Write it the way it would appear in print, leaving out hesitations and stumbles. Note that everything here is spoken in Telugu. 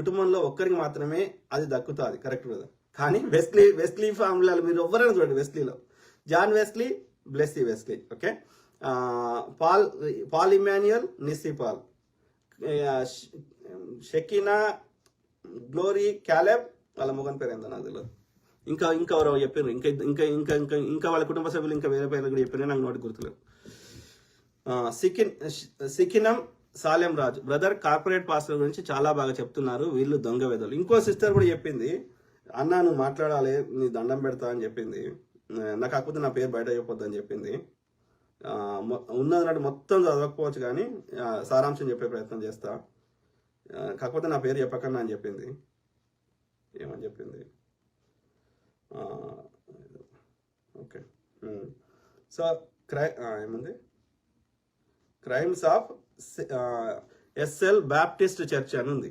కుటుంబంలో ఒక్కరికి మాత్రమే అది దక్కుతుంది, కరెక్ట్ కదా. కానీ వెస్లీ ఫార్ములాలు మీరు ఎవరైనా చూడండి, వెస్లీలో John Wesley, Blessy Wesley, okay, Paul Emmanuel, Nissi Paul, Shekinah, Glory, Caleb, వాళ్ళ మొగన్ పేరు ఏందో నాకు తెలియదు, ఇంకా ఎవరో చెప్పారు, ఇంకా వాళ్ళ కుటుంబ సభ్యులు ఇంకా వేరే పేర్లు కూడా చెప్పారు, నాకు నోటి గుర్తులేదు. సికినం సాలెం రాజు బ్రదర్ కార్పొరేట్ పాస్టర్ గురించి చాలా బాగా చెప్తున్నారు, వీళ్ళు దొంగ వెదలు. ఇంకో సిస్టర్ కూడా చెప్పింది, అన్న నువ్వు మాట్లాడాలి, నీ దండం పెడతా అని చెప్పింది, నాకు కాకపోతే నా పేరు బయట చెప్పొద్దు అని చెప్పింది. ఉన్నదన్నట్టు మొత్తం చదవకపోవచ్చు కానీ సారాంశం చెప్పే ప్రయత్నం చేస్తా, కాకపోతే నా పేరు చెప్పకన్నా అని చెప్పింది. ఏమని చెప్పింది, ఓకే. సో ఏముంది, crimes of SL Baptist church అని ఉంది.